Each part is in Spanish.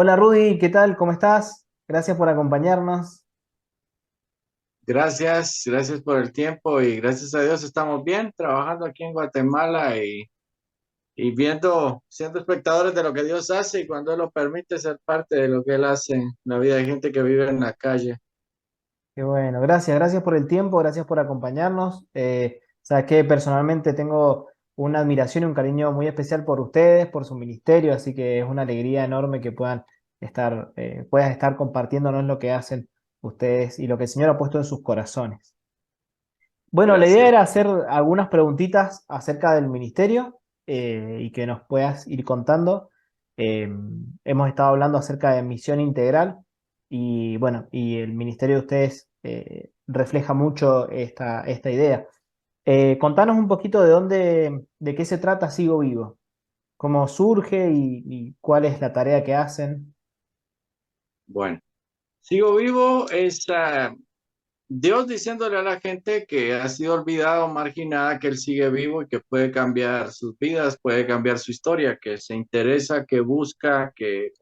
Hola Rudy, ¿qué tal? ¿Cómo estás? Gracias por acompañarnos. Gracias por el tiempo y gracias a Dios estamos bien trabajando aquí en Guatemala y viendo, siendo espectadores de lo que Dios hace y cuando Él lo permite ser parte de lo que Él hace en la vida de gente que vive en la calle. Qué bueno, gracias por el tiempo, gracias por acompañarnos. Sabes que personalmente tengo una admiración y un cariño muy especial por ustedes, por su ministerio, así que es una alegría enorme que puedas estar compartiéndonos lo que hacen ustedes y lo que el Señor ha puesto en sus corazones. Bueno, la idea Gracias. era hacer algunas preguntitas acerca del ministerio y que nos puedas ir contando. Eh, Hemos estado hablando acerca de misión integral y bueno, y el ministerio de ustedes refleja mucho esta idea. Contanos un poquito de qué se trata Sigo Vivo, cómo surge y cuál es la tarea que hacen. Bueno, sigo vivo es Dios diciéndole a la gente que ha sido olvidada o marginada que Él sigue vivo y que puede cambiar sus vidas, puede cambiar su historia, que se interesa, que busca, que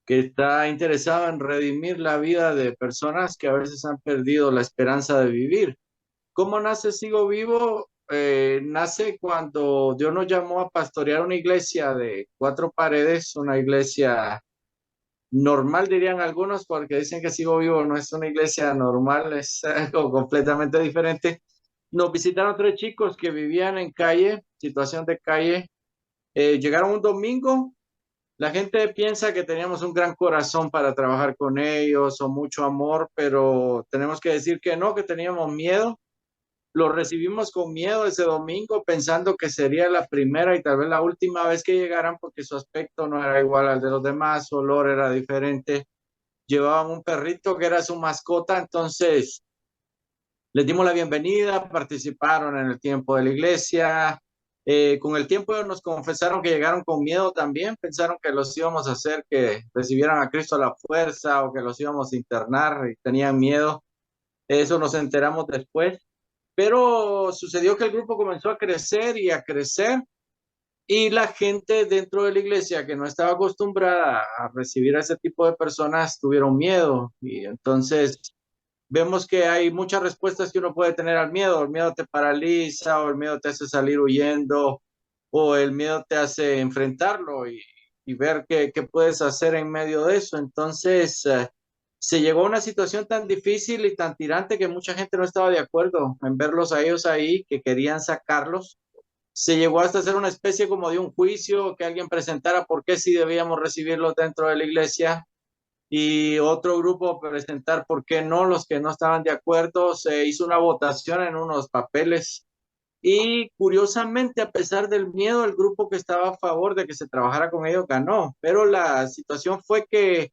está interesado en redimir la vida de personas que a veces han perdido la esperanza de vivir. ¿Cómo nace Sigo Vivo? Nace cuando Dios nos llamó a pastorear una iglesia de cuatro paredes, una iglesia normal, dirían algunos, porque dicen que Sigo Vivo no es una iglesia normal, es algo completamente diferente. Nos visitaron tres chicos que vivían en calle, situación de calle. Llegaron un domingo. La gente piensa que teníamos un gran corazón para trabajar con ellos o mucho amor, pero tenemos que decir que no, que teníamos miedo. Lo recibimos con miedo ese domingo, pensando que sería la primera y tal vez la última vez que llegaran, porque su aspecto no era igual al de los demás, su olor era diferente. Llevaban un perrito que era su mascota, entonces les dimos la bienvenida, participaron en el tiempo de la iglesia. Con el tiempo ellos nos confesaron que llegaron con miedo también, pensaron que los íbamos a hacer que recibieran a Cristo a la fuerza o que los íbamos a internar y tenían miedo. Eso nos enteramos después, pero sucedió que el grupo comenzó a crecer y a crecer y la gente dentro de la iglesia que no estaba acostumbrada a recibir a ese tipo de personas tuvieron miedo y entonces vemos que hay muchas respuestas que uno puede tener al miedo. El miedo te paraliza o el miedo te hace salir huyendo o el miedo te hace enfrentarlo y ver qué puedes hacer en medio de eso. Entonces, se llegó a una situación tan difícil y tan tirante que mucha gente no estaba de acuerdo en verlos a ellos ahí, que querían sacarlos. Se llegó hasta hacer una especie como de un juicio, que alguien presentara por qué sí debíamos recibirlos dentro de la iglesia y otro grupo presentar por qué no, los que no estaban de acuerdo. Se hizo una votación en unos papeles y curiosamente, a pesar del miedo, el grupo que estaba a favor de que se trabajara con ellos ganó, pero la situación fue que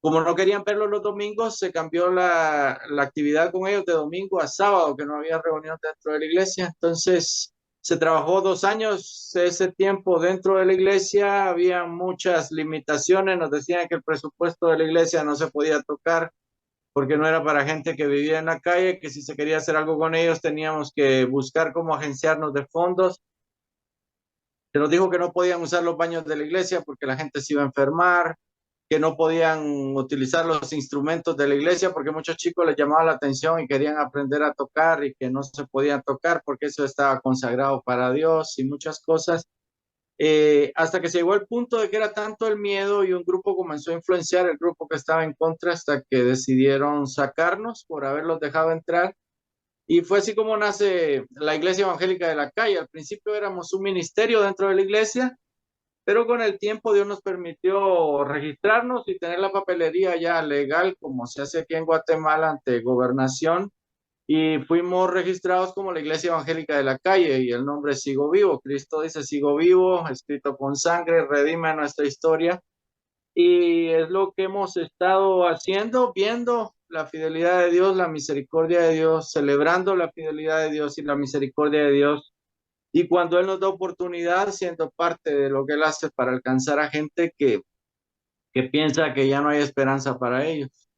como no querían verlos los domingos, se cambió la actividad con ellos de domingo a sábado, que no había reunión dentro de la iglesia. Entonces, se trabajó 2 años ese tiempo dentro de la iglesia, había muchas limitaciones, nos decían que el presupuesto de la iglesia no se podía tocar porque no era para gente que vivía en la calle, que si se quería hacer algo con ellos teníamos que buscar cómo agenciarnos de fondos. Se nos dijo que no podían usar los baños de la iglesia porque la gente se iba a enfermar, que no podían utilizar los instrumentos de la iglesia porque muchos chicos les llamaba la atención y querían aprender a tocar y que no se podían tocar porque eso estaba consagrado para Dios y muchas cosas. Hasta que se llegó el punto de que era tanto el miedo y un grupo comenzó a influenciar el grupo que estaba en contra hasta que decidieron sacarnos por haberlos dejado entrar. Y fue así como nace la Iglesia Evangélica de la Calle. Al principio éramos un ministerio dentro de la iglesia, pero con el tiempo Dios nos permitió registrarnos y tener la papelería ya legal, como se hace aquí en Guatemala ante gobernación. Y fuimos registrados como la Iglesia Evangélica de la Calle y el nombre es Sigo Vivo. Cristo dice Sigo Vivo, escrito con sangre, redime nuestra historia. Y es lo que hemos estado haciendo, viendo la fidelidad de Dios, la misericordia de Dios, celebrando la fidelidad de Dios y la misericordia de Dios. Y cuando Él nos da oportunidad, siendo parte de lo que Él hace para alcanzar a gente que piensa que ya no hay esperanza para ellos.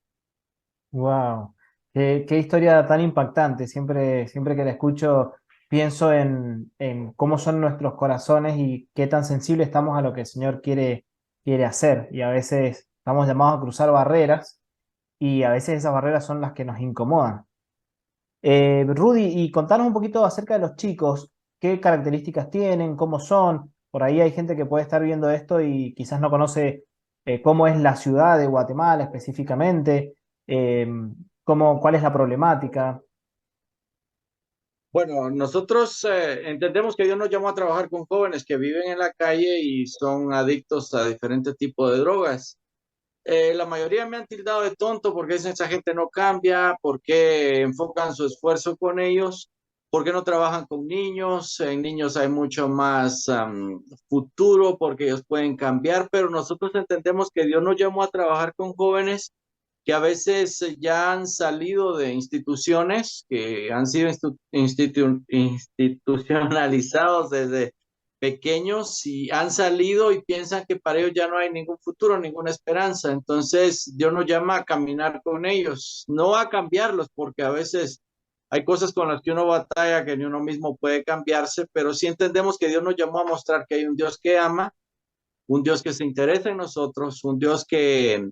Wow, qué historia tan impactante. Siempre que la escucho pienso en cómo son nuestros corazones y qué tan sensibles estamos a lo que el Señor quiere. quiere hacer. Y a veces estamos llamados a cruzar barreras y a veces esas barreras son las que nos incomodan. Rudy, y contanos un poquito acerca de los chicos, qué características tienen, cómo son. Por ahí hay gente que puede estar viendo esto y quizás no conoce cómo es la ciudad de Guatemala específicamente, eh, cuál es la problemática. Bueno, nosotros entendemos que Dios nos llamó a trabajar con jóvenes que viven en la calle y son adictos a diferentes tipos de drogas. La mayoría me han tildado de tonto porque dicen esa gente no cambia, porque enfocan su esfuerzo con ellos, porque no trabajan con niños. En niños hay mucho más futuro porque ellos pueden cambiar, pero nosotros entendemos que Dios nos llamó a trabajar con jóvenes que a veces ya han salido de instituciones, que han sido institucionalizados desde pequeños y han salido y piensan que para ellos ya no hay ningún futuro, ninguna esperanza. Entonces, Dios nos llama a caminar con ellos, no a cambiarlos, porque a veces hay cosas con las que uno batalla que ni uno mismo puede cambiarse, pero sí entendemos que Dios nos llamó a mostrar que hay un Dios que ama, un Dios que se interesa en nosotros, un Dios que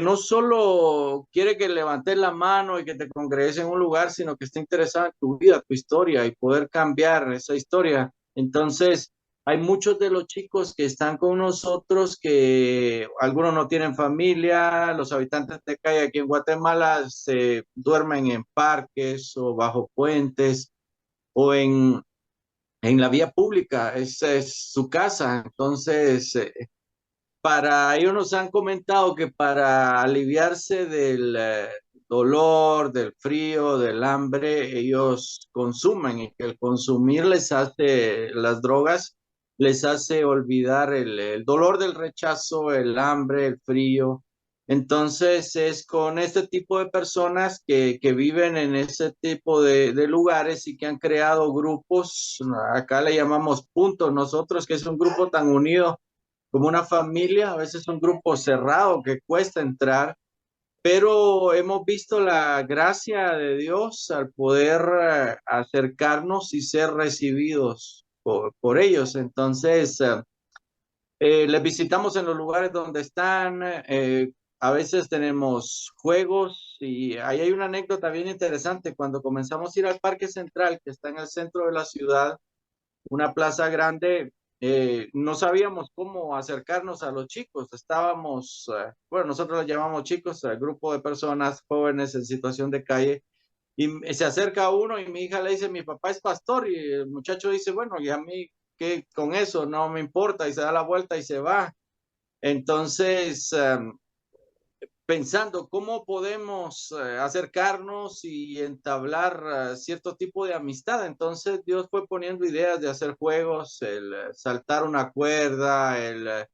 no solo quiere que levantes la mano y que te congregues en un lugar, sino que está interesado en tu vida, tu historia y poder cambiar esa historia. Entonces, hay muchos de los chicos que están con nosotros que algunos no tienen familia, los habitantes de calle aquí en Guatemala se duermen en parques o bajo puentes o en la vía pública, esa es su casa. Entonces, para ellos nos han comentado que para aliviarse del dolor, del frío, del hambre, ellos consumen y que el consumir les hace, las drogas les hace olvidar el dolor del rechazo, el hambre, el frío. Entonces es con este tipo de personas que viven en ese tipo de lugares y que han creado grupos, acá le llamamos puntos nosotros, que es un grupo tan unido como una familia, a veces un grupo cerrado que cuesta entrar, pero hemos visto la gracia de Dios al poder acercarnos y ser recibidos por ellos. Entonces, les visitamos en los lugares donde están, a veces tenemos juegos y ahí hay una anécdota bien interesante. Cuando comenzamos a ir al Parque Central, que está en el centro de la ciudad, una plaza grande, no sabíamos cómo acercarnos a los chicos. Estábamos, bueno, nosotros los llamamos chicos, al grupo de personas jóvenes en situación de calle, y se acerca uno y mi hija le dice, mi papá es pastor, y el muchacho dice, bueno, y a mí, ¿qué con eso? No me importa, y se da la vuelta y se va. Entonces, pensando cómo podemos acercarnos y entablar cierto tipo de amistad. Entonces Dios fue poniendo ideas de hacer juegos, el saltar una cuerda, el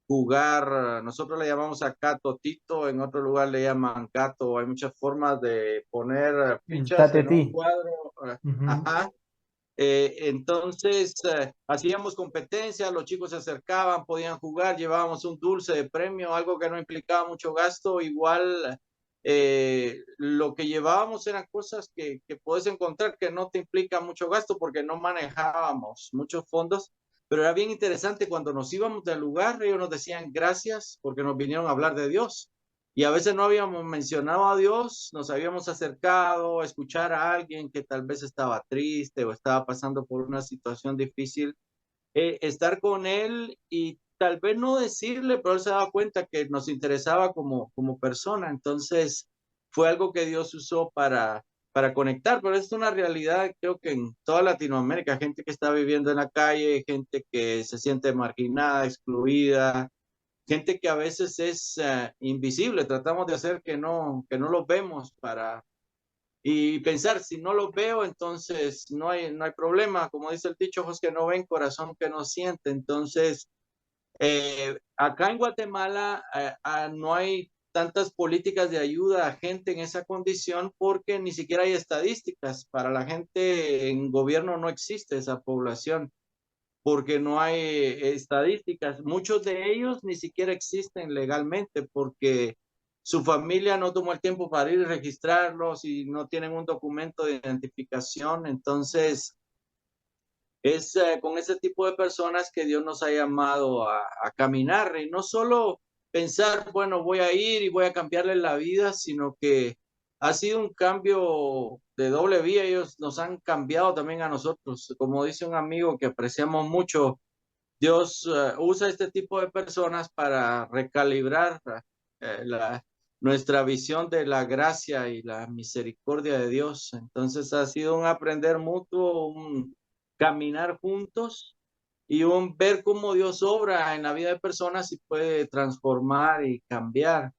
jugar, nosotros le llamamos acá totito, en otro lugar le llaman gato, hay muchas formas de poner El fichas en un tatetí. cuadro. Ujú. Ajá. Entonces, hacíamos competencia, los chicos se acercaban, podían jugar, llevábamos un dulce de premio, algo que no implicaba mucho gasto. Igual, lo que llevábamos eran cosas que puedes encontrar que no te implican mucho gasto porque no manejábamos muchos fondos, pero era bien interesante cuando nos íbamos del lugar, ellos nos decían gracias porque nos vinieron a hablar de Dios. Y a veces no habíamos mencionado a Dios, nos habíamos acercado a escuchar a alguien que tal vez estaba triste o estaba pasando por una situación difícil, estar con él y tal vez no decirle, pero él se daba cuenta que nos interesaba como persona. Entonces fue algo que Dios usó para conectar, pero es una realidad, creo que en toda Latinoamérica, gente que está viviendo en la calle, gente que se siente marginada, excluida, gente que a veces es invisible, tratamos de hacer que no los vemos para, y pensar, si no los veo, entonces no hay problema, como dice el dicho, ojos que no ven, corazón que no siente. Entonces, acá en Guatemala no hay tantas políticas de ayuda a gente en esa condición porque ni siquiera hay estadísticas. Para la gente en gobierno no existe esa población porque no hay estadísticas. Muchos de ellos ni siquiera existen legalmente porque su familia no tomó el tiempo para ir a registrarlos y no tienen un documento de identificación. Entonces, Es con ese tipo de personas que Dios nos ha llamado a caminar y no solo pensar, bueno, voy a ir y voy a cambiarle la vida, sino que ha sido un cambio de doble vía. Ellos nos han cambiado también a nosotros. Como dice un amigo que apreciamos mucho, Dios usa este tipo de personas para recalibrar la, nuestra visión de la gracia y la misericordia de Dios. Entonces ha sido un aprender mutuo, un caminar juntos y un ver cómo Dios obra en la vida de personas y puede transformar y cambiar.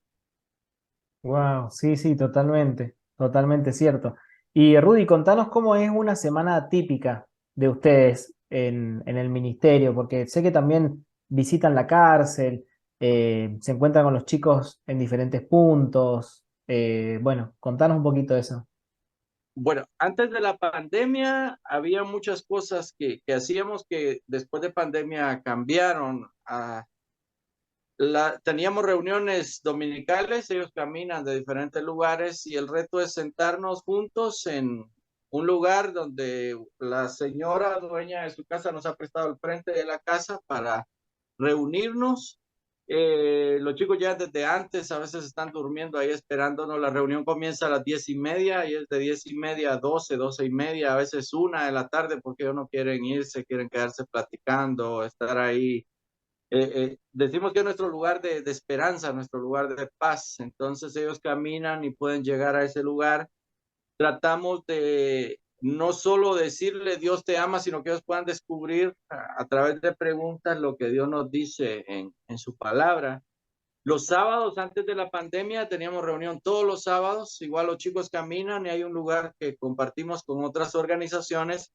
Wow, sí, sí, totalmente, totalmente cierto. Y Rudy, contanos cómo es una semana típica de ustedes en el ministerio, porque sé que también visitan la cárcel, se encuentran con los chicos en diferentes puntos. Bueno, contanos un poquito de eso. Bueno, antes de la pandemia había muchas cosas que hacíamos que después de pandemia cambiaron. Teníamos reuniones dominicales, ellos caminan de diferentes lugares y el reto es sentarnos juntos en un lugar donde la señora dueña de su casa nos ha prestado el frente de la casa para reunirnos. Los chicos ya desde antes a veces están durmiendo ahí esperándonos. La reunión comienza a las 10:30 y es de 10:30 a 12, 12:30, a veces 1 de la tarde porque ellos no quieren irse, quieren quedarse platicando, estar ahí decimos que es nuestro lugar de esperanza, nuestro lugar de paz. Entonces ellos caminan y pueden llegar a ese lugar. Tratamos de no solo decirle Dios te ama, sino que ellos puedan descubrir a través de preguntas lo que Dios nos dice en su palabra. Los sábados antes de la pandemia teníamos reunión todos los sábados, igual los chicos caminan y hay un lugar que compartimos con otras organizaciones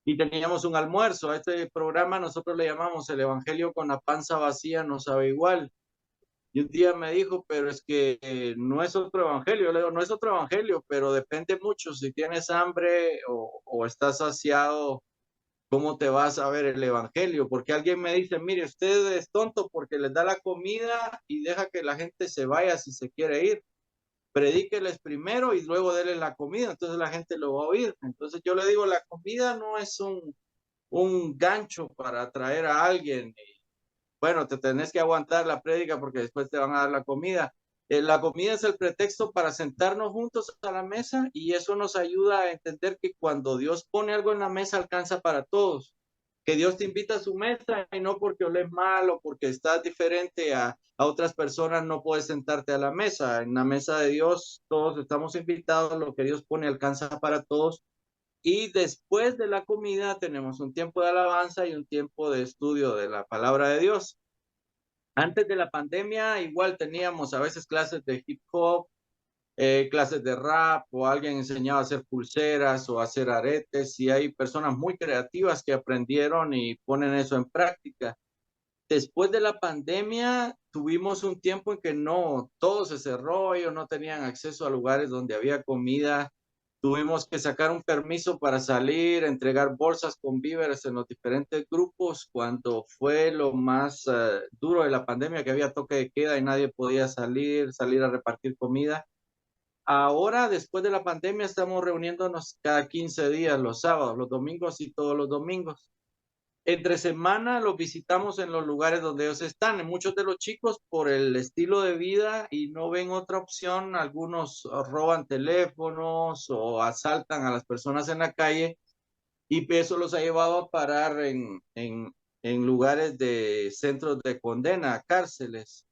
y teníamos un almuerzo. A este programa nosotros le llamamos el Evangelio con la panza vacía no sabe igual. Y un día me dijo, pero es que no es otro evangelio. Yo le digo, no es otro evangelio, pero depende mucho si tienes hambre o estás saciado, ¿cómo te vas a ver el evangelio? Porque alguien me dice, mire, usted es tonto porque les da la comida y deja que la gente se vaya si se quiere ir. Predíqueles primero y luego denle la comida, entonces la gente lo va a oír. Entonces yo le digo, la comida no es un gancho para atraer a alguien. Bueno, te tenés que aguantar la prédica porque después te van a dar la comida. La comida es el pretexto para sentarnos juntos a la mesa y eso nos ayuda a entender que cuando Dios pone algo en la mesa alcanza para todos. Que Dios te invita a su mesa y no porque oles mal o porque estás diferente a otras personas no puedes sentarte a la mesa. En la mesa de Dios todos estamos invitados, lo que Dios pone alcanza para todos. Y después de la comida tenemos un tiempo de alabanza y un tiempo de estudio de la palabra de Dios. Antes de la pandemia, igual teníamos a veces clases de hip hop, clases de rap, o alguien enseñaba a hacer pulseras o a hacer aretes, y hay personas muy creativas que aprendieron y ponen eso en práctica. Después de la pandemia, tuvimos un tiempo en que no, todo se cerró, ellos no tenían acceso a lugares donde había comida. Tuvimos que sacar un permiso para salir, entregar bolsas con víveres en los diferentes grupos cuando fue lo más duro de la pandemia, que había toque de queda y nadie podía salir a repartir comida. Ahora, después de la pandemia, estamos reuniéndonos cada 15 días, los sábados, los domingos y todos los domingos. Entre semana los visitamos en los lugares donde ellos están. Muchos de los chicos, por el estilo de vida y no ven otra opción, algunos roban teléfonos o asaltan a las personas en la calle y eso los ha llevado a parar en lugares de centros de condena, cárceles.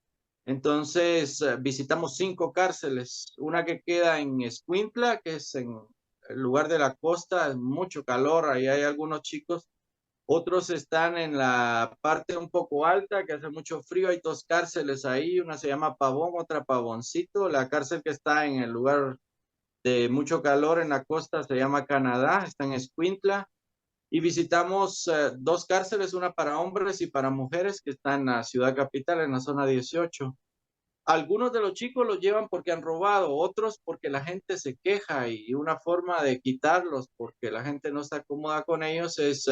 Entonces, visitamos 5 cárceles, una que queda en Escuintla, que es en el lugar de la costa, es mucho calor, ahí hay algunos chicos. Otros están en la parte un poco alta, que hace mucho frío. Hay 2 cárceles ahí, una se llama Pavón, otra Pavoncito. La cárcel que está en el lugar de mucho calor en la costa se llama Canadá, está en Escuintla. Y visitamos 2 cárceles, una para hombres y para mujeres, que está en la ciudad capital, en la zona 18. Algunos de los chicos los llevan porque han robado, otros porque la gente se queja y una forma de quitarlos porque la gente no está cómoda con ellos es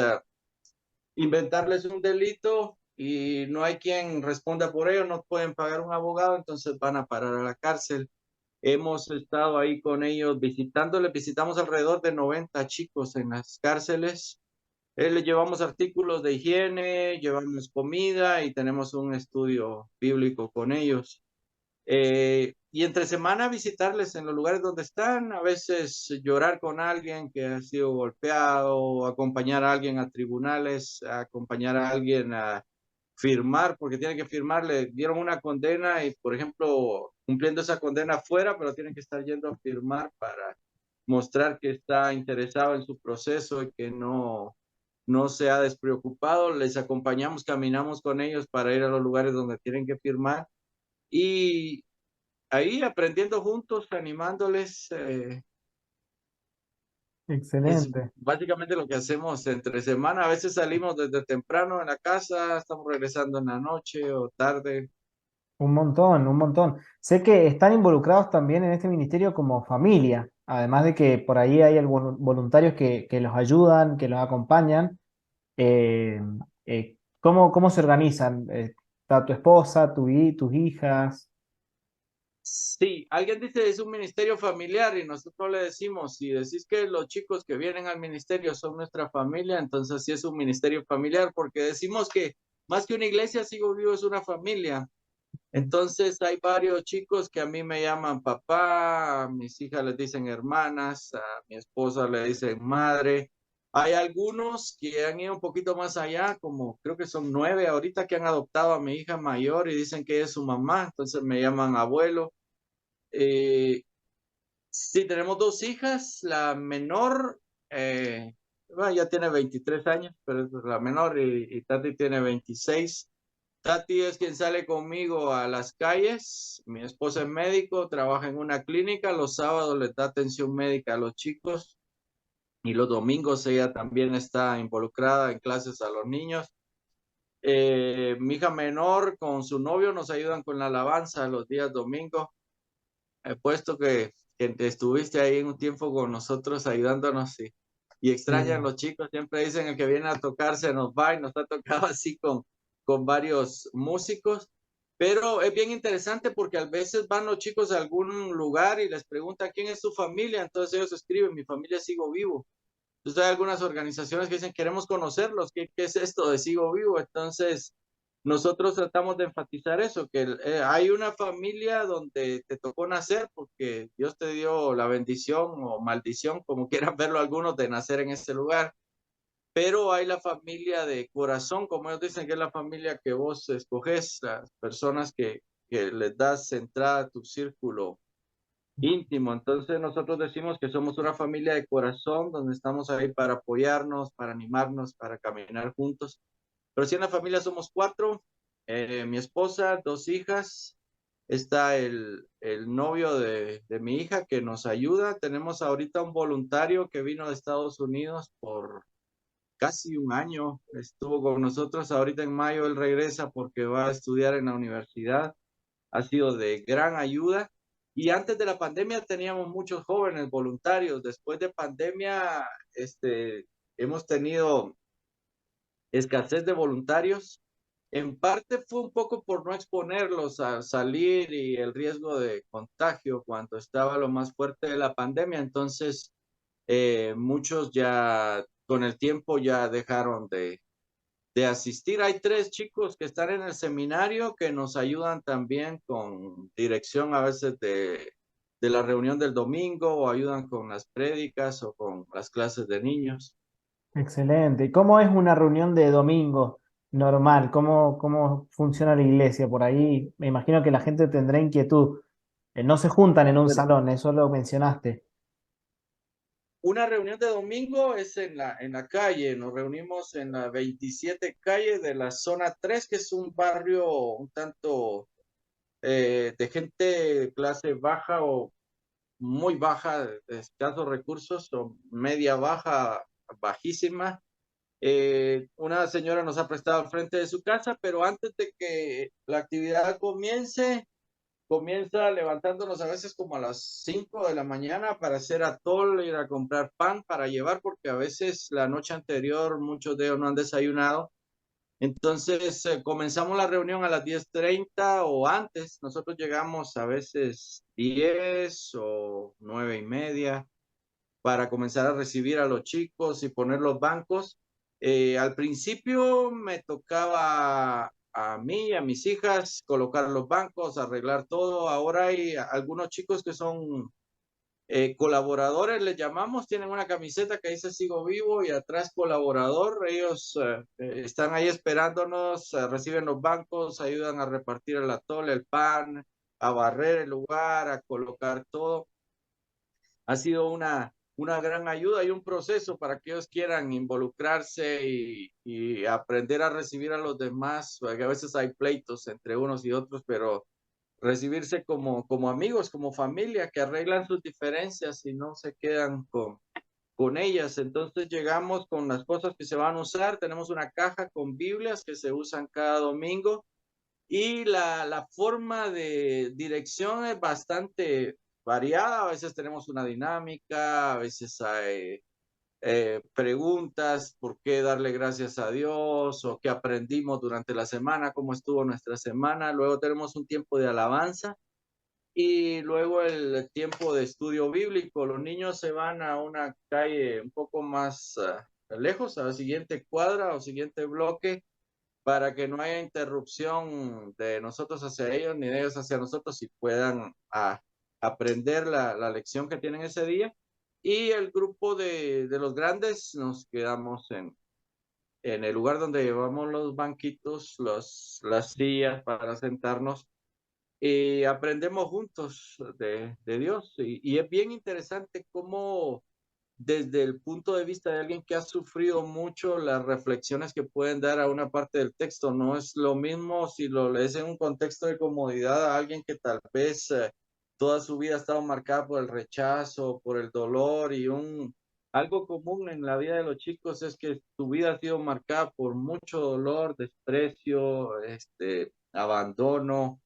inventarles un delito y no hay quien responda por ello, no pueden pagar un abogado, entonces van a parar a la cárcel. Hemos estado ahí con ellos visitándoles, visitamos alrededor de 90 chicos en las cárceles Le llevamos artículos de higiene, llevamos comida y tenemos un estudio bíblico con ellos. Y entre semana visitarles en los lugares donde están, a veces llorar con alguien que ha sido golpeado, acompañar a alguien a tribunales, acompañar a alguien a firmar, porque tiene que firmar, le dieron una condena y, por ejemplo, cumpliendo esa condena afuera, pero tienen que estar yendo a firmar para mostrar que está interesado en su proceso y que no se ha despreocupado. Les acompañamos, caminamos con ellos para ir a los lugares donde tienen que firmar y ahí aprendiendo juntos, animándoles, es Excelente. básicamente lo que hacemos entre semana. A veces salimos desde temprano en la casa, estamos regresando en la noche o tarde. Un montón, un montón. Sé que están involucrados también en este ministerio como familia, además de que por ahí hay voluntarios que los ayudan, que los acompañan. Eh, ¿cómo se organizan? ¿Está tu esposa, tus hijas? Sí, alguien dice es un ministerio familiar y nosotros le decimos, si decís que los chicos que vienen al ministerio son nuestra familia, entonces sí es un ministerio familiar, porque decimos que más que una iglesia, Sigo Vivo es una familia. Entonces hay varios chicos que a mí me llaman papá, a mis hijas les dicen hermanas, a mi esposa le dicen madre. Hay algunos que han ido un poquito más allá, como creo que son 9 ahorita que han adoptado a mi hija mayor y dicen que ella es su mamá, entonces me llaman abuelo. Eh, sí, tenemos dos hijas, la menor bueno, ya tiene 23 años, pero es la menor y Tati tiene 26. Tati es quien sale conmigo a las calles. Mi esposa es médico, trabaja en una clínica. Los sábados le da atención médica a los chicos y los domingos ella también está involucrada en clases a los niños. Mi hija menor con su novio nos ayudan con la alabanza los días domingos. He puesto que estuviste ahí en un tiempo con nosotros ayudándonos y extrañan Sí. los chicos. Siempre dicen el que viene a tocar se nos va y nos ha tocado así con varios músicos. Pero es bien interesante porque a veces van los chicos a algún lugar y les preguntan quién es su familia. Entonces ellos escriben, mi familia Sigo Vivo. Entonces hay algunas organizaciones que dicen, queremos conocerlos, ¿qué es esto de Sigo Vivo? Entonces nosotros tratamos de enfatizar eso, que hay una familia donde te tocó nacer porque Dios te dio la bendición o maldición, como quieran verlo algunos, de nacer en ese lugar. Pero hay la familia de corazón, como ellos dicen, que es la familia que vos escoges, las personas que les das entrada a tu círculo íntimo. Entonces nosotros decimos que somos una familia de corazón, donde estamos ahí para apoyarnos, para animarnos, para caminar juntos. Pero sí en la familia somos cuatro, mi esposa, dos hijas, está el novio de mi hija que nos ayuda. Tenemos ahorita un voluntario que vino de Estados Unidos por casi un año, estuvo con nosotros. Ahorita en mayo él regresa porque va a estudiar en la universidad, ha sido de gran ayuda. Y antes de la pandemia teníamos muchos jóvenes voluntarios. Después de pandemia, hemos tenido escasez de voluntarios. En parte fue un poco por no exponerlos a salir y el riesgo de contagio cuando estaba lo más fuerte de la pandemia. Entonces, muchos ya con el tiempo ya dejaron de asistir. Hay tres chicos que están en el seminario que nos ayudan también con dirección a veces de la reunión del domingo o ayudan con las prédicas o con las clases de niños. Excelente. ¿Y cómo es una reunión de domingo normal? ¿Cómo funciona la iglesia por ahí? Me imagino que la gente tendrá inquietud. No se juntan en un Bueno, salón, eso lo mencionaste. una reunión de domingo es en la calle, nos reunimos en la 27 calle de la zona 3 que es un barrio un tanto de gente de clase baja o muy baja, de escasos recursos o media baja, bajísima. Una señora nos ha prestado al frente de su casa, pero antes de que la actividad comienza levantándonos a veces como a las 5 de la mañana para hacer atol, ir a comprar pan para llevar, porque a veces la noche anterior muchos de ellos no han desayunado. Entonces comenzamos la reunión a las 10:30 o antes. Nosotros llegamos a veces 10 o 9:30 para comenzar a recibir a los chicos y poner los bancos. Al principio me tocaba a mí y a mis hijas colocar los bancos, arreglar todo. Ahora hay algunos chicos que son colaboradores, les llamamos, tienen una camiseta que dice Sigo Vivo y atrás colaborador. Ellos están ahí esperándonos, reciben los bancos, ayudan a repartir el atole, el pan, a barrer el lugar, a colocar todo. Ha sido una gran ayuda y un proceso para que ellos quieran involucrarse y aprender a recibir a los demás, porque a veces hay pleitos entre unos y otros, pero recibirse como amigos, como familia, que arreglan sus diferencias y no se quedan con ellas. Entonces llegamos con las cosas que se van a usar, tenemos una caja con Biblias que se usan cada domingo y la forma de dirección es bastante variada. A veces tenemos una dinámica, a veces hay preguntas, por qué darle gracias a Dios o qué aprendimos durante la semana, cómo estuvo nuestra semana. Luego tenemos un tiempo de alabanza y luego el tiempo de estudio bíblico. Los niños se van a una calle un poco más lejos, a la siguiente cuadra o siguiente bloque para que no haya interrupción de nosotros hacia ellos ni de ellos hacia nosotros y puedan aprender la lección que tienen ese día. Y el grupo de los grandes nos quedamos en el lugar donde llevamos los banquitos, las sillas para sentarnos y aprendemos juntos de Dios. Y es bien interesante cómo desde el punto de vista de alguien que ha sufrido mucho, las reflexiones que pueden dar a una parte del texto no es lo mismo si lo lees en un contexto de comodidad a alguien que tal vez toda su vida ha estado marcada por el rechazo, por el dolor y algo común en la vida de los chicos es que su vida ha sido marcada por mucho dolor, desprecio, abandono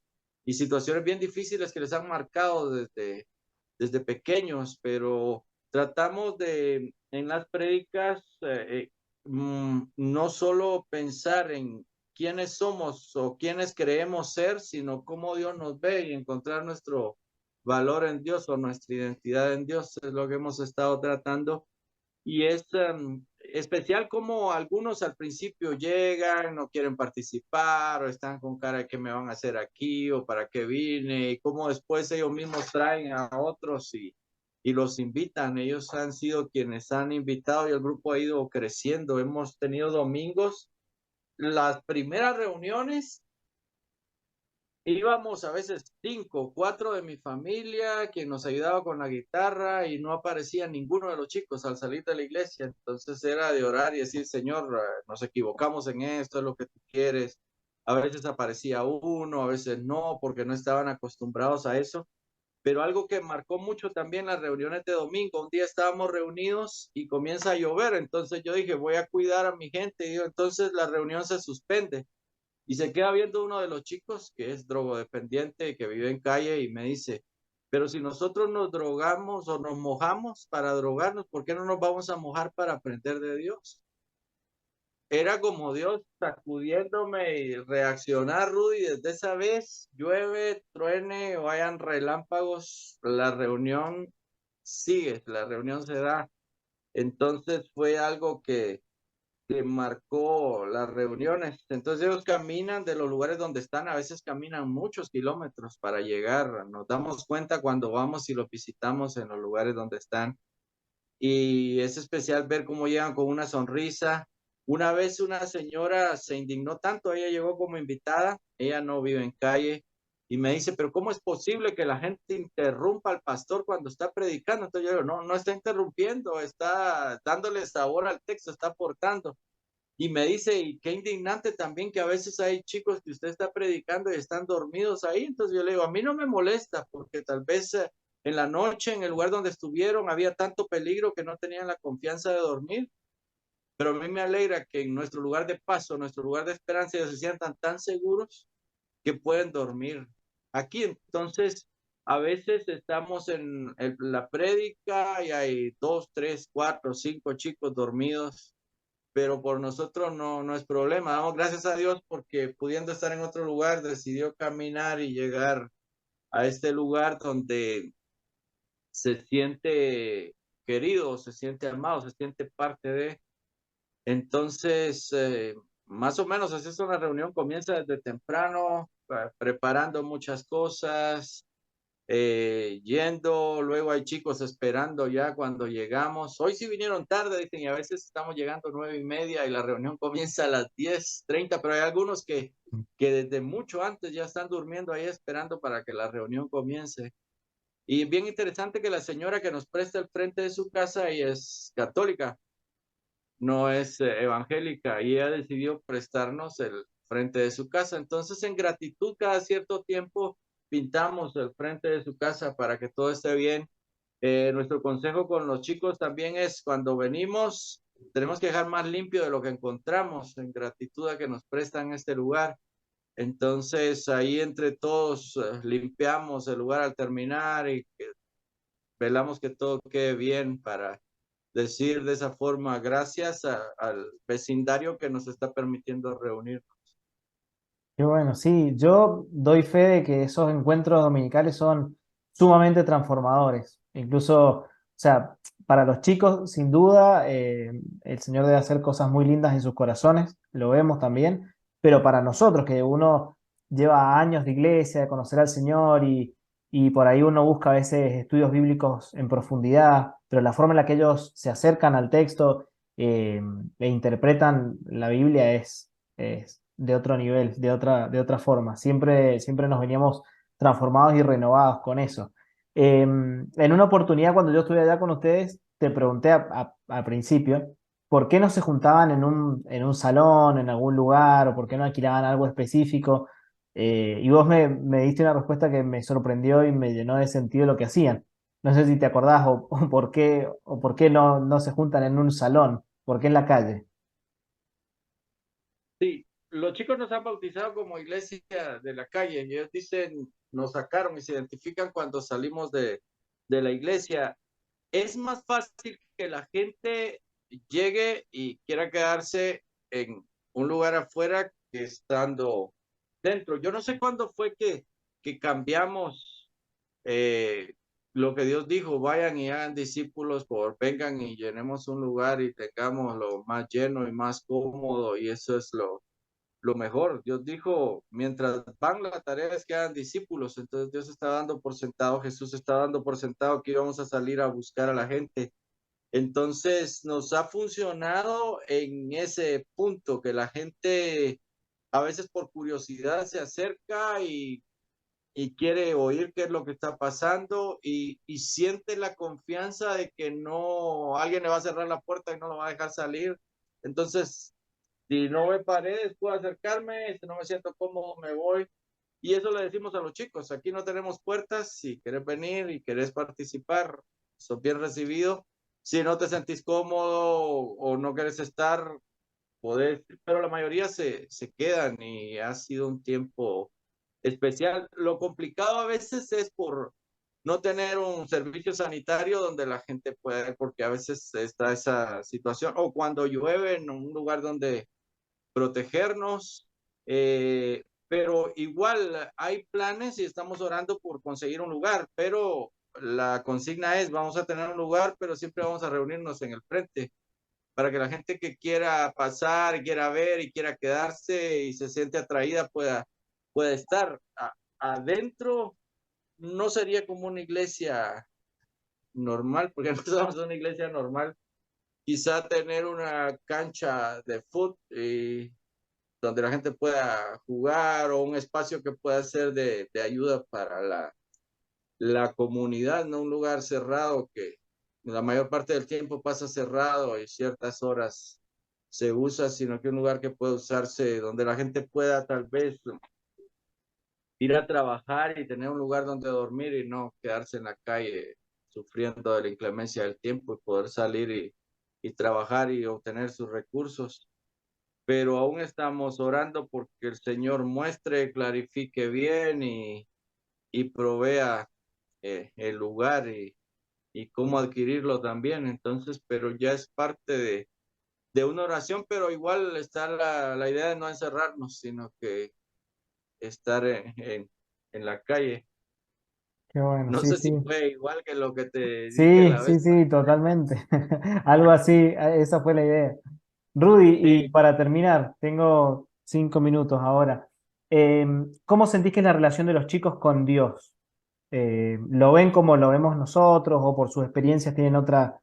y situaciones bien difíciles que les han marcado desde pequeños, pero tratamos de, en las prédicas, no solo pensar en quiénes somos o quiénes creemos ser, sino cómo Dios nos ve y encontrar nuestro valor en Dios o nuestra identidad en Dios. Es lo que hemos estado tratando. Y es especial como algunos al principio llegan, no quieren participar o están con cara de qué me van a hacer aquí o para qué vine y cómo después ellos mismos traen a otros y los invitan. Ellos han sido quienes han invitado y el grupo ha ido creciendo. Hemos tenido domingos, las primeras reuniones íbamos a veces cinco, cuatro de mi familia, quien nos ayudaba con la guitarra y no aparecía ninguno de los chicos al salir de la iglesia. Entonces era de orar y decir, Señor, nos equivocamos en esto, es lo que tú quieres. A veces aparecía uno, a veces no, porque no estaban acostumbrados a eso. Pero algo que marcó mucho también las reuniones de domingo, un día estábamos reunidos y comienza a llover, entonces yo dije, voy a cuidar a mi gente, y digo, entonces la reunión se suspende. Y se queda viendo uno de los chicos que es drogodependiente, que vive en calle y me dice, pero si nosotros nos drogamos o nos mojamos para drogarnos, ¿por qué no nos vamos a mojar para aprender de Dios? Era como Dios sacudiéndome y reaccionar, Rudy, desde esa vez, llueve, truene o hayan relámpagos, la reunión sigue, la reunión se da. Entonces fue algo que marcó las reuniones. Entonces ellos caminan de los lugares donde están, a veces caminan muchos kilómetros para llegar. Nos damos cuenta cuando vamos y los visitamos en los lugares donde están. Y es especial ver cómo llegan con una sonrisa. Una vez una señora se indignó tanto, ella llegó como invitada, ella no vive en calle, y me dice, pero ¿cómo es posible que la gente interrumpa al pastor cuando está predicando? Entonces yo digo, no, no está interrumpiendo, está dándole sabor al texto, está aportando. Y me dice, y qué indignante también que a veces hay chicos que usted está predicando y están dormidos ahí. Entonces yo le digo, a mí no me molesta porque tal vez en la noche, en el lugar donde estuvieron, había tanto peligro que no tenían la confianza de dormir. Pero a mí me alegra que en nuestro lugar de paso, nuestro lugar de esperanza, ellos se sientan tan seguros que pueden dormir aquí. Entonces, a veces estamos en la prédica y hay dos, tres, cuatro, cinco chicos dormidos, pero por nosotros no, no es problema. Damos gracias a Dios porque pudiendo estar en otro lugar, decidió caminar y llegar a este lugar donde se siente querido, se siente amado, se siente parte de. Entonces, más o menos así es una reunión, comienza desde temprano, preparando muchas cosas, yendo, luego hay chicos esperando ya cuando llegamos. Hoy sí vinieron tarde, dicen, y a veces estamos llegando 9:30 y la reunión comienza a las 10:30, pero hay algunos que desde mucho antes ya están durmiendo ahí esperando para que la reunión comience. Y bien interesante que la señora que nos presta el frente de su casa y es católica, no es evangélica, y ella decidió prestarnos el frente de su casa. Entonces, en gratitud, cada cierto tiempo pintamos el frente de su casa para que todo esté bien. Nuestro consejo con los chicos también es cuando venimos, tenemos que dejar más limpio de lo que encontramos, en gratitud a que nos prestan este lugar. Entonces, ahí entre todos limpiamos el lugar al terminar y velamos que todo quede bien para decir de esa forma gracias al vecindario que nos está permitiendo reunir. Qué bueno, sí, yo doy fe de que esos encuentros dominicales son sumamente transformadores. Incluso, o sea, para los chicos, sin duda, el Señor debe hacer cosas muy lindas en sus corazones, lo vemos también, pero para nosotros, que uno lleva años de iglesia, de conocer al Señor y por ahí uno busca a veces estudios bíblicos en profundidad, pero la forma en la que ellos se acercan al texto e interpretan la Biblia es de otro nivel, de otra forma. Siempre nos veníamos transformados y renovados con eso. En una oportunidad, cuando yo estuve allá con ustedes, te pregunté al principio, ¿por qué no se juntaban en un salón, en algún lugar, o por qué no alquilaban algo específico? Y vos me diste una respuesta que me sorprendió y me llenó de sentido lo que hacían. No sé si te acordás o por qué no se juntan en un salón, por qué en la calle. Sí, los chicos nos han bautizado como iglesia de la calle y ellos dicen, nos sacaron y se identifican cuando salimos de la iglesia. Es más fácil que la gente llegue y quiera quedarse en un lugar afuera que estando dentro. Yo no sé cuándo fue que cambiamos lo que Dios dijo, vayan y hagan discípulos, por vengan y llenemos un lugar y tengamos lo más lleno y más cómodo, y eso es lo mejor. Dios dijo, mientras van, la tarea es que hagan discípulos. Entonces Dios está dando por sentado, Jesús está dando por sentado que íbamos a salir a buscar a la gente. Entonces nos ha funcionado en ese punto, que la gente a veces por curiosidad se acerca y quiere oír qué es lo que está pasando y siente la confianza de que no, alguien le va a cerrar la puerta y no lo va a dejar salir. Entonces, si no ve paredes, puedo acercarme, si no me siento cómodo, me voy. Y eso le decimos a los chicos, aquí no tenemos puertas, si quieres venir y querés participar, sos bien recibido. Si no te sentís cómodo o no querés estar, podés, pero la mayoría se quedan y ha sido un tiempo especial. Lo complicado a veces es por no tener un servicio sanitario donde la gente pueda, porque a veces está esa situación, o cuando llueve en un lugar donde protegernos, pero igual hay planes y estamos orando por conseguir un lugar, pero la consigna es, vamos a tener un lugar, pero siempre vamos a reunirnos en el frente para que la gente que quiera pasar, quiera ver y quiera quedarse y se siente atraída pueda estar. Adentro no sería como una iglesia normal, porque no somos una iglesia normal. Quizá tener una cancha de fútbol y donde la gente pueda jugar o un espacio que pueda ser de ayuda para la comunidad, no un lugar cerrado que la mayor parte del tiempo pasa cerrado y ciertas horas se usa, sino que un lugar que pueda usarse donde la gente pueda tal vez ir a trabajar y tener un lugar donde dormir y no quedarse en la calle sufriendo de la inclemencia del tiempo y poder salir y trabajar y obtener sus recursos. Pero aún estamos orando porque el Señor muestre, clarifique bien y provea el lugar y cómo adquirirlo también. Entonces, pero ya es parte de una oración, pero igual está la idea de no encerrarnos, sino que estar en la calle. Qué bueno, No sí, sé sí. si fue igual que lo que te dije Sí, la sí, vez sí, pasada. totalmente. Algo así, esa fue la idea. Rudy, y Sí, para terminar, tengo 5 minutos ahora. ¿Cómo sentís que es la relación de los chicos con Dios? ¿Lo ven como lo vemos nosotros o por sus experiencias tienen otra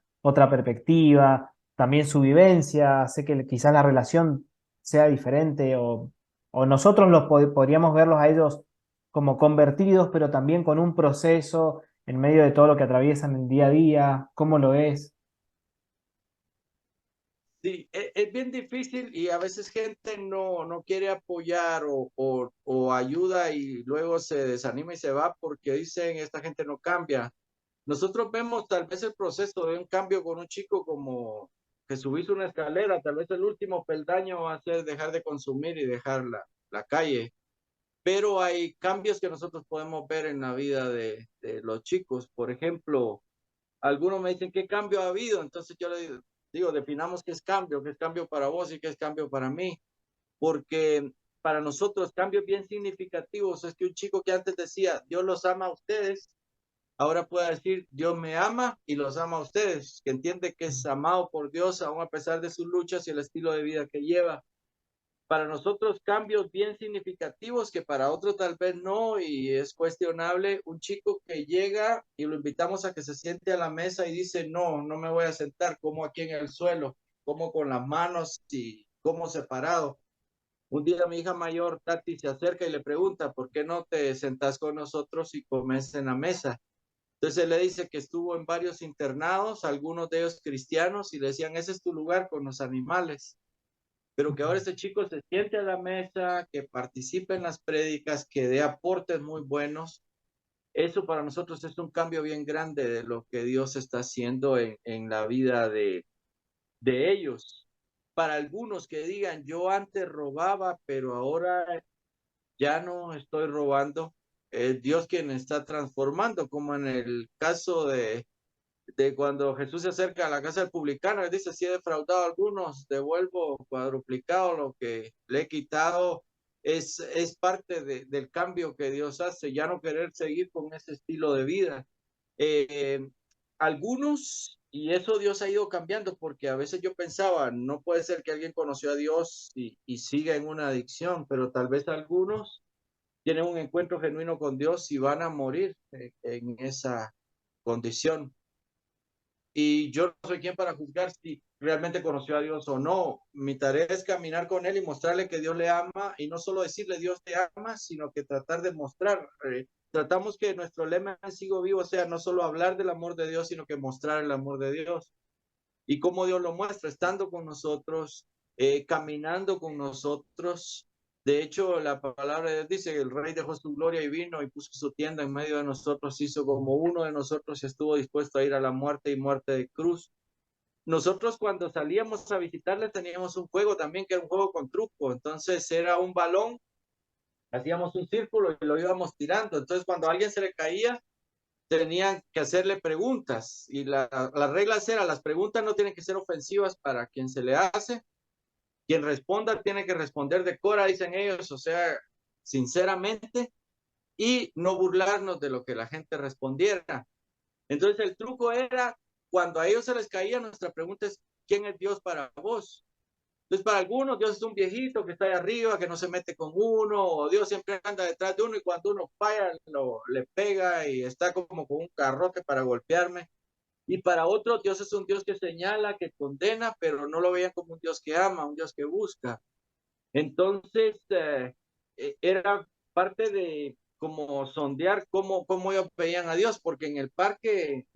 perspectiva? También su vivencia, sé que quizás la relación sea diferente o nosotros podríamos verlos a ellos como convertidos, pero también con un proceso en medio de todo lo que atraviesan el día a día. ¿Cómo lo es? sí, es bien difícil y a veces gente no quiere apoyar o ayuda y luego se desanima y se va porque dicen, esta gente no cambia. Nosotros vemos tal vez el proceso de un cambio con un chico como que subís una escalera, tal vez el último peldaño va a ser dejar de consumir y dejar la calle, pero hay cambios que nosotros podemos ver en la vida de los chicos. Por ejemplo, algunos me dicen, ¿qué cambio ha habido? Entonces yo le digo, definamos qué es cambio para vos y qué es cambio para mí, porque para nosotros cambios bien significativos es que un chico que antes decía, Dios los ama a ustedes, ahora puede decir, Dios me ama y los ama a ustedes, que entiende que es amado por Dios aún a pesar de sus luchas y el estilo de vida que lleva. Para nosotros cambios bien significativos que para otros tal vez no y es cuestionable. Un chico que llega y lo invitamos a que se siente a la mesa y dice, no, no me voy a sentar, como aquí en el suelo, como con las manos y como separado. Un día mi hija mayor, Tati, se acerca y le pregunta, ¿por qué no te sentás con nosotros y comes en la mesa? Entonces él le dice que estuvo en varios internados, algunos de ellos cristianos, y le decían, ese es tu lugar con los animales. Pero que ahora este chico se siente a la mesa, que participe en las prédicas, que dé aportes muy buenos. Eso para nosotros es un cambio bien grande de lo que Dios está haciendo en la vida de ellos. Para algunos que digan, yo antes robaba, pero ahora ya no estoy robando, es Dios quien está transformando, como en el caso de cuando Jesús se acerca a la casa del publicano, él dice, si he defraudado a algunos, devuelvo cuadruplicado lo que le he quitado. Es parte del cambio que Dios hace, ya no querer seguir con ese estilo de vida. Eh, algunos, y eso Dios ha ido cambiando, porque a veces yo pensaba, no puede ser que alguien conoció a Dios y siga en una adicción, pero tal vez algunos tienen un encuentro genuino con Dios y van a morir en esa condición. Y yo no soy quien para juzgar si realmente conoció a Dios o no. Mi tarea es caminar con Él y mostrarle que Dios le ama y no solo decirle Dios te ama, sino que tratar de mostrar. Tratamos que nuestro lema en Sigo Vivo sea no solo hablar del amor de Dios, sino que mostrar el amor de Dios. Y cómo Dios lo muestra, estando con nosotros, caminando con nosotros. De hecho, la palabra de Dios dice que el rey dejó su gloria y vino y puso su tienda en medio de nosotros, hizo como uno de nosotros y estuvo dispuesto a ir a la muerte y muerte de cruz. Nosotros cuando salíamos a visitarle teníamos un juego también que era un juego con truco, entonces era un balón, hacíamos un círculo y lo íbamos tirando, entonces cuando a alguien se le caía, tenían que hacerle preguntas y las reglas eran, las preguntas no tienen que ser ofensivas para quien se le hace, quien responda tiene que responder de cora, dicen ellos, o sea, sinceramente, y no burlarnos de lo que la gente respondiera. Entonces el truco era, cuando a ellos se les caía, nuestra pregunta es, ¿quién es Dios para vos? Entonces, para algunos, Dios es un viejito que está ahí arriba, que no se mete con uno, o Dios siempre anda detrás de uno y cuando uno falla, le pega y está como con un carrote para golpearme. Y para otros, Dios es un Dios que señala, que condena, pero no lo veían como un Dios que ama, un Dios que busca. Entonces, era parte de como sondear cómo ellos veían a Dios, porque en el parque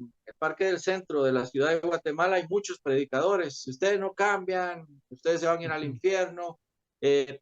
del centro de la ciudad de Guatemala hay muchos predicadores. Si ustedes no cambian, ustedes se van a ir al infierno,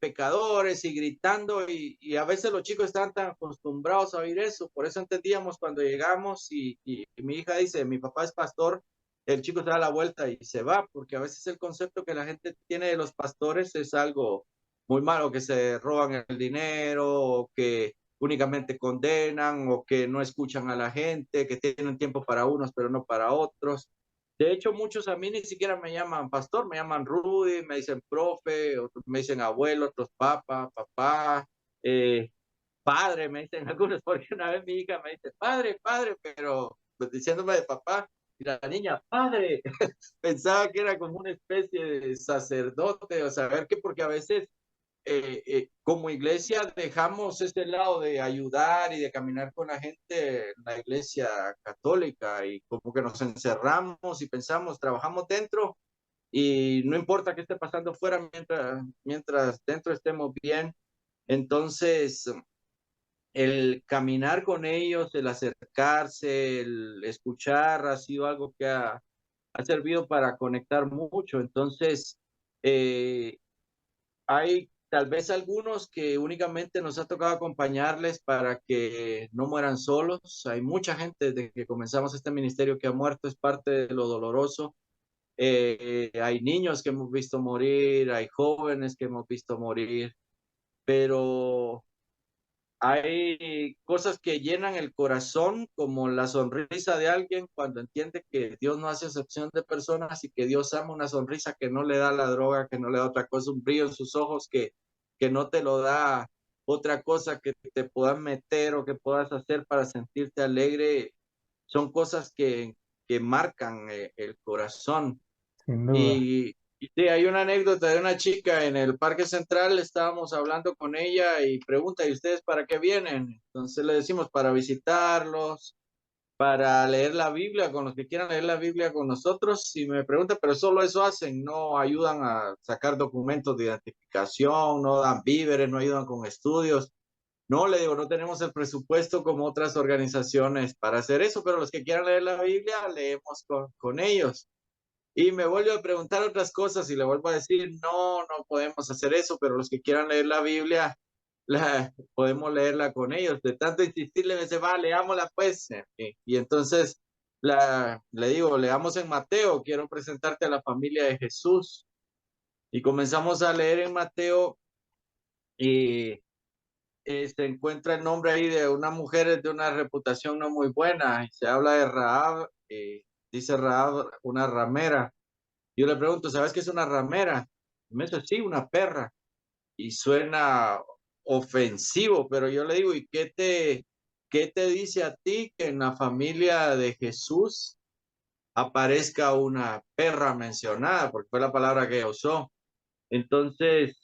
pecadores y gritando, y a veces los chicos están tan acostumbrados a oír eso. Por eso entendíamos cuando llegamos y mi hija dice, mi papá es pastor, el chico se da la vuelta y se va, porque a veces el concepto que la gente tiene de los pastores es algo muy malo, que se roban el dinero, o que únicamente condenan, o que no escuchan a la gente, que tienen tiempo para unos, pero no para otros. De hecho, muchos a mí ni siquiera me llaman pastor, me llaman Rudy, me dicen profe, otros me dicen abuelo, otros papá, eh, padre, me dicen algunos, porque una vez mi hija me dice, padre, pero pues, diciéndome de papá. Y la niña, padre, pensaba que era como una especie de sacerdote, o saber que porque a veces como iglesia dejamos este lado de ayudar y de caminar con la gente en la iglesia católica y como que nos encerramos y pensamos, trabajamos dentro y no importa qué esté pasando fuera mientras dentro estemos bien. Entonces, el caminar con ellos, el acercarse, el escuchar ha sido algo que ha servido para conectar mucho. Entonces, eh, hay tal vez algunos que únicamente nos ha tocado acompañarles para que no mueran solos. Hay mucha gente desde que comenzamos este ministerio que ha muerto, es parte de lo doloroso. Hay niños que hemos visto morir, hay jóvenes que hemos visto morir, pero hay cosas que llenan el corazón, como la sonrisa de alguien cuando entiende que Dios no hace excepción de personas y que Dios ama una sonrisa que no le da la droga, que no le da otra cosa, un brillo en sus ojos que no te lo da otra cosa que te puedas meter o que puedas hacer para sentirte alegre. Son cosas que marcan el corazón. Sin duda. Y sí, hay una anécdota de una chica en el Parque Central, estábamos hablando con ella y pregunta, ¿y ustedes para qué vienen? Entonces le decimos, para visitarlos, para leer la Biblia, con los que quieran leer la Biblia con nosotros. Y me pregunta, pero solo eso hacen, no ayudan a sacar documentos de identificación, no dan víveres, no ayudan con estudios. No, le digo, no tenemos el presupuesto como otras organizaciones para hacer eso, pero los que quieran leer la Biblia, leemos con ellos. Y me vuelve a preguntar otras cosas y le vuelvo a decir, no, no podemos hacer eso, pero los que quieran leer la Biblia, podemos leerla con ellos. De tanto insistirle, me dice, va, leámosla pues. Y entonces le digo, leamos en Mateo, quiero presentarte a la familia de Jesús. Y comenzamos a leer en Mateo y se encuentra el nombre ahí de una mujer de una reputación no muy buena. Y se habla de Rahab, dice Rahab, una ramera. Yo le pregunto, ¿sabes qué es una ramera? Y me dice, sí, una perra. Y suena ofensivo, pero yo le digo, ¿y qué te dice a ti que en la familia de Jesús aparezca una perra mencionada? Porque fue la palabra que usó. Entonces,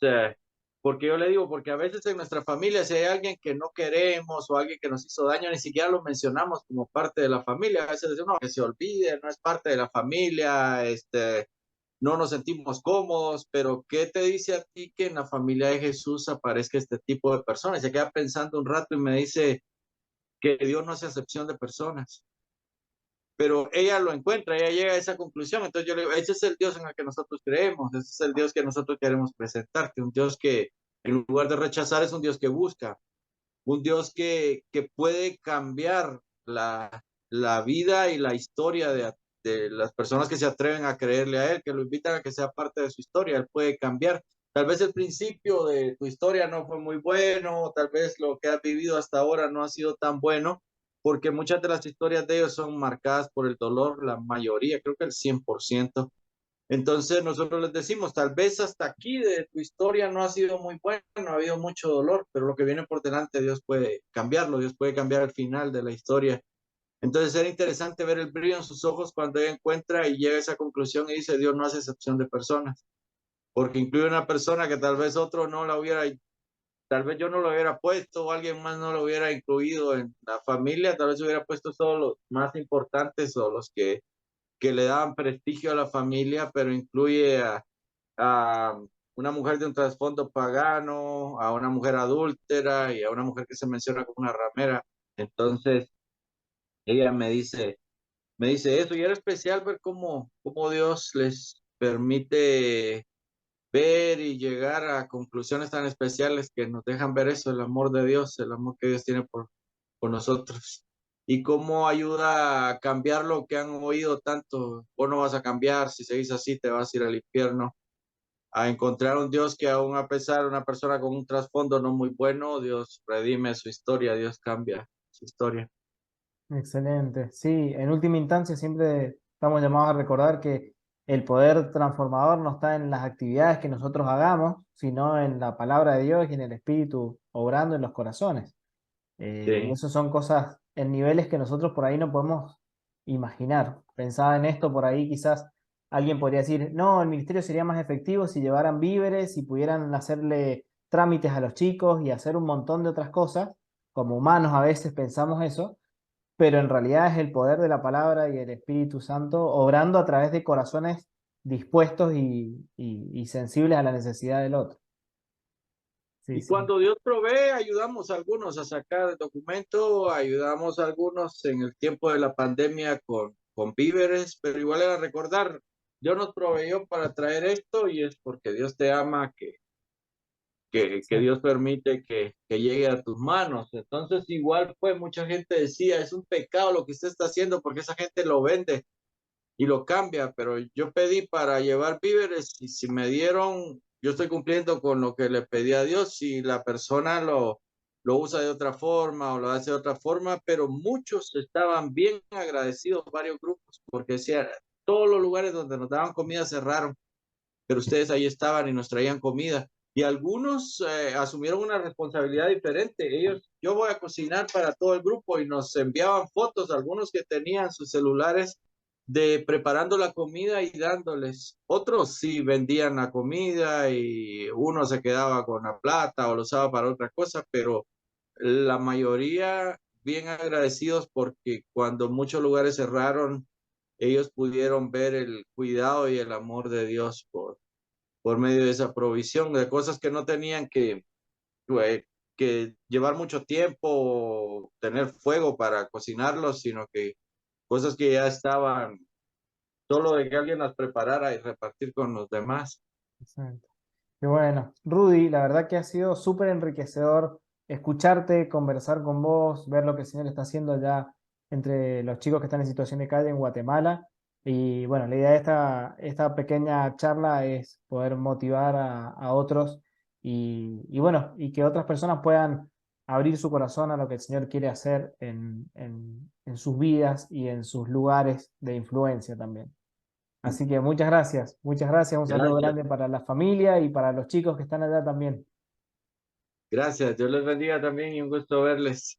porque yo le digo, porque a veces en nuestra familia, si hay alguien que no queremos o alguien que nos hizo daño, ni siquiera lo mencionamos como parte de la familia. A veces decimos, no, que se olvide, no es parte de la familia, no nos sentimos cómodos, pero ¿qué te dice a ti que en la familia de Jesús aparezca este tipo de personas? Se queda pensando un rato y me dice que Dios no hace excepción de personas, pero ella lo encuentra, ella llega a esa conclusión, entonces yo le digo, ese es el Dios en el que nosotros creemos, ese es el Dios que nosotros queremos presentarte, un Dios que en lugar de rechazar es un Dios que busca, un Dios que puede cambiar la vida y la historia de las personas que se atreven a creerle a Él, que lo invitan a que sea parte de su historia. Él puede cambiar. Tal vez el principio de tu historia no fue muy bueno, tal vez lo que has vivido hasta ahora no ha sido tan bueno, porque muchas de las historias de ellos son marcadas por el dolor, la mayoría, creo que el 100%. Entonces nosotros les decimos, tal vez hasta aquí de tu historia no ha sido muy bueno, ha habido mucho dolor, pero lo que viene por delante Dios puede cambiarlo, Dios puede cambiar el final de la historia. Entonces era interesante ver el brillo en sus ojos cuando ella encuentra y llega a esa conclusión y dice, Dios no hace excepción de personas, porque incluye una persona que tal vez otro no la hubiera, tal vez yo no lo hubiera puesto o alguien más no lo hubiera incluido en la familia, tal vez hubiera puesto solo los más importantes o los que le daban prestigio a la familia, pero incluye a una mujer de un trasfondo pagano, a una mujer adúltera y a una mujer que se menciona como una ramera. Entonces, ella me dice eso y era especial ver cómo Dios les permite ver y llegar a conclusiones tan especiales que nos dejan ver eso, el amor de Dios, el amor que Dios tiene por nosotros. Y cómo ayuda a cambiar lo que han oído tanto. Vos no vas a cambiar, si seguís así te vas a ir al infierno. A encontrar un Dios que aún a pesar de una persona con un trasfondo no muy bueno, Dios redime su historia, Dios cambia su historia. Excelente. Sí, en última instancia siempre estamos llamados a recordar que el poder transformador no está en las actividades que nosotros hagamos, sino en la palabra de Dios y en el Espíritu obrando en los corazones. Y Sí, eso son cosas en niveles que nosotros por ahí no podemos imaginar. Pensaba en esto por ahí, quizás alguien podría decir, no, el ministerio sería más efectivo si llevaran víveres, y pudieran hacerle trámites a los chicos y hacer un montón de otras cosas. Como humanos a veces pensamos eso, pero en realidad es el poder de la palabra y el Espíritu Santo obrando a través de corazones dispuestos y sensibles a la necesidad del otro. Sí, Y sí. cuando Dios provee, ayudamos a algunos a sacar el documento, ayudamos a algunos en el tiempo de la pandemia con víveres, pero igual era recordar, Dios nos proveyó para traer esto y es porque Dios te ama que Sí, Dios permite que llegue a tus manos. Entonces, igual pues mucha gente decía, es un pecado lo que usted está haciendo porque esa gente lo vende y lo cambia, pero yo pedí para llevar víveres y si me dieron, yo estoy cumpliendo con lo que le pedí a Dios. Si la persona lo usa de otra forma o lo hace de otra forma, pero muchos estaban bien agradecidos, varios grupos, porque decía, todos los lugares donde nos daban comida cerraron, pero ustedes ahí estaban y nos traían comida. Y algunos asumieron una responsabilidad diferente. Ellos, yo voy a cocinar para todo el grupo y nos enviaban fotos, algunos que tenían sus celulares de preparando la comida y dándoles. Otros sí vendían la comida y uno se quedaba con la plata o lo usaba para otra cosa, pero la mayoría bien agradecidos porque cuando muchos lugares cerraron, ellos pudieron ver el cuidado y el amor de Dios por medio de esa provisión, de cosas que no tenían eh, que llevar mucho tiempo o tener fuego para cocinarlos, sino que cosas que ya estaban, solo de que alguien las preparara y repartir con los demás. exacto. Y bueno, Rudy, la verdad que ha sido súper enriquecedor escucharte, conversar con vos, ver lo que el Señor está haciendo allá entre los chicos que están en situación de calle en Guatemala. Y bueno, la idea de esta pequeña charla es poder motivar a otros y bueno, y que otras personas puedan abrir su corazón a lo que el Señor quiere hacer en sus vidas y en sus lugares de influencia también. Así que muchas gracias, muchas gracias. Un saludo Gracias, grande para la familia y para los chicos que están allá también. gracias. Dios les bendiga también y un gusto verles.